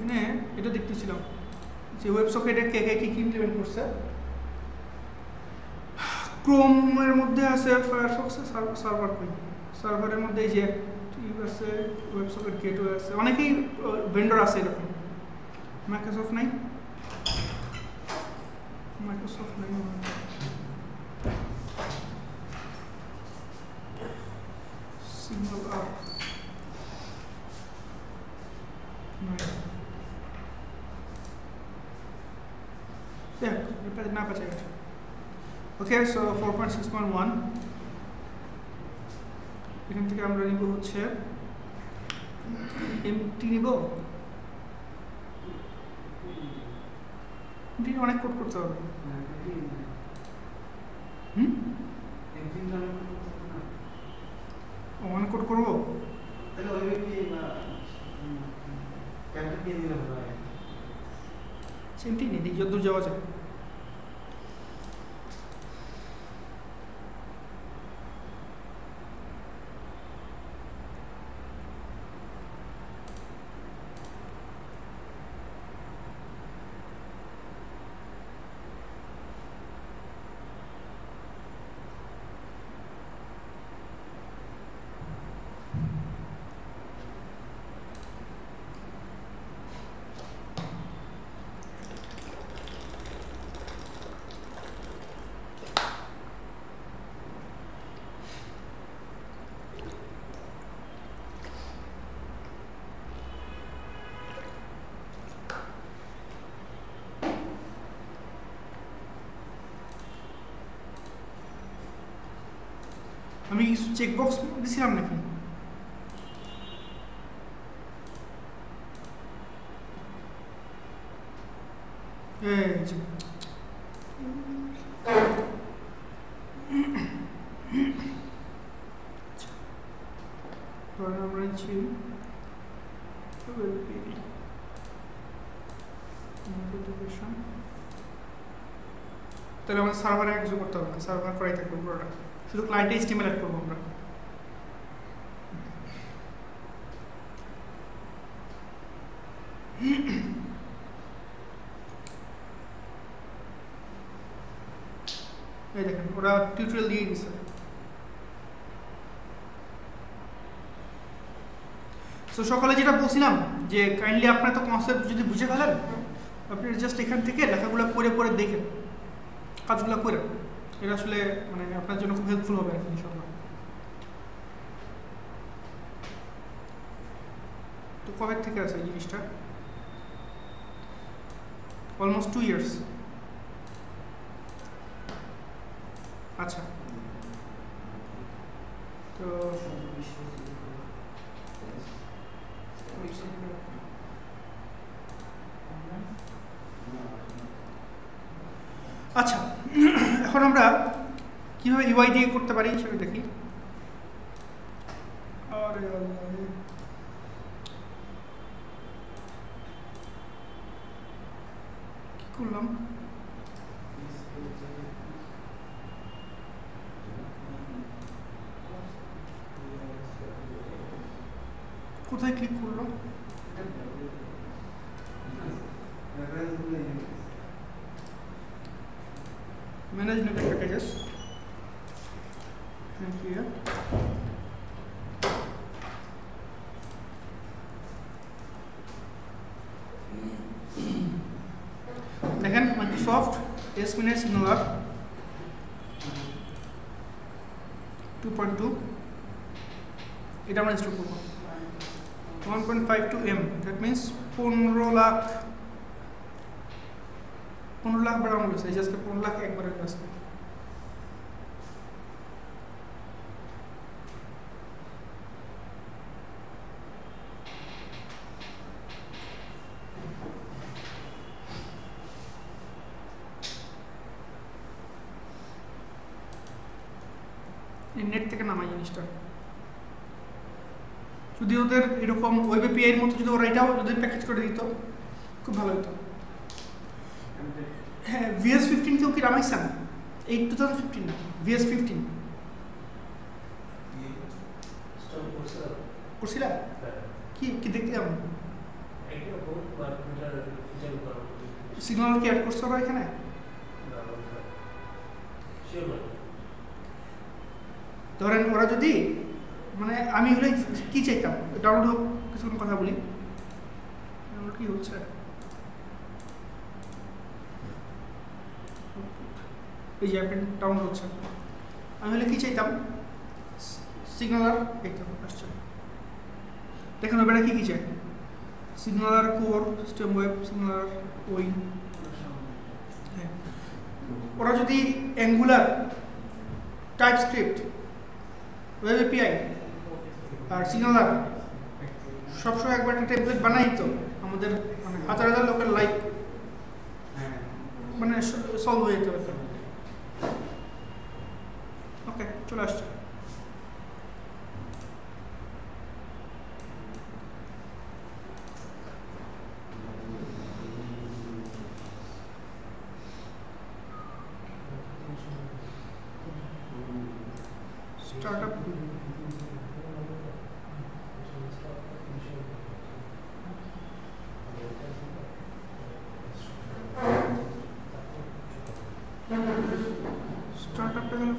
এখানে এটা দেখতেছিলাম যে ওয়েব সকেটে কে কে কি ইমপ্লিমেন্ট করছে। ক্রোমের মধ্যে আছে, ফায়ারফক্সের সার্ভার কই, সার্ভারের মধ্যে এই যে ঠিক আছে, ওয়েব সকেট গেটওয়ে আছে, অনেকেই ভেন্ডর আছে এরকম। মাইক্রোসফট নাই, মাইক্রোসফট নাই, সিগন্যাল আপ নাই, না পাচ্ছে। ওকে, সো 4.6.1 এখান থেকে আমরা নিব হচ্ছে এমটি নিব। অনেক কোড করতে হবে। অনেক কোড করবো, এমটি নেই, দেখি যতদূর যাওয়া যায়। আমি চেকবক্স দিছিলাম নাকি? আমরা নিচ্ছি তাহলে আমাদের সার্ভারে কিছু করতে হবে না, সার্ভার করাই থাকবে পুরোটা, শুধু ক্লায়েন্টে HTML অ্যাড করবো আমরা। এই দেখেন ওরা টিউটোরিয়াল দিয়ে দিচ্ছে। সো সকালে যেটা বলছিলাম যে কাইন্ডলি আপনার তো কনসেপ্ট যদি বুঝে ফেলেন, আপনি জাস্ট এখান থেকে লেখাগুলো পড়ে পড়ে দেখেন, কাজগুলো করে, এটা আসলে মানে আপনার জন্য খুব হেল্পফুল হবে আর কি ইনশাআল্লাহ। তো কবে থেকে আছে এই জিনিসটা? Almost 2 years। আচ্ছা, তো আচ্ছা, এখন আমরা কিভাবে ইউআই দিয়ে করতে পারি সেটা দেখি। আরে কি করলাম? কোথায় ক্লিক করলো? ম্যানেজ নেটওয়ার্ক প্যাকেজেস, দেখেন মাইক্রোসফট এসপিনেট সিগনাল 2.2, এটা আমরা ইনস্টল করবো। 1.52 M, দ্যাট মিনস 15 লাখ বাড়ানো হয়েছে, এই আজকে 15 লাখ একবারে আসছে। নেট থেকে নামাই জিনিসটা, যদি ওদের এরকম ওয়েব এপিআই এর মতো যদি ওরা এটাও যদি প্যাকেজ করে দিত খুব ভালো হতো। হ্যাঁ, VS15 কেও কি নামাইছেন? 2015 না, VS15 করছিলা? কি কি দেখতে কেমন? সিগন্যাল কি অ্যাড করতে হবে এখানে? ধরেন ওরা যদি মানে আমি হলে কি চাইতাম, ডাউনলোড হোক, কিছুক্ষণ কথা বলি। ডাউনলোড কি হচ্ছে? এই যে অ্যাপের ডাউনলোড হচ্ছে। আমি হলে কি চাইতাম, সিগনালার দেখতে আসছে। দেখেন ওটা কি কি চাই, SignalR core, system web, SignalR Owin. ওরা যদি অ্যাঙ্গুলার, টাইপস্ক্রিপ্ট, ওয়েব এপিআই আর সিগনালার সবসময় একবার একটা টেমপ্লেট বানাই তো আমাদের মানে হাজার হাজার লোকের লাইফ মানে সলভ হয়ে যেতে পারত। ওকে, চলে আসছে। স্টার্টআপ স্টার্টআপটা গেল।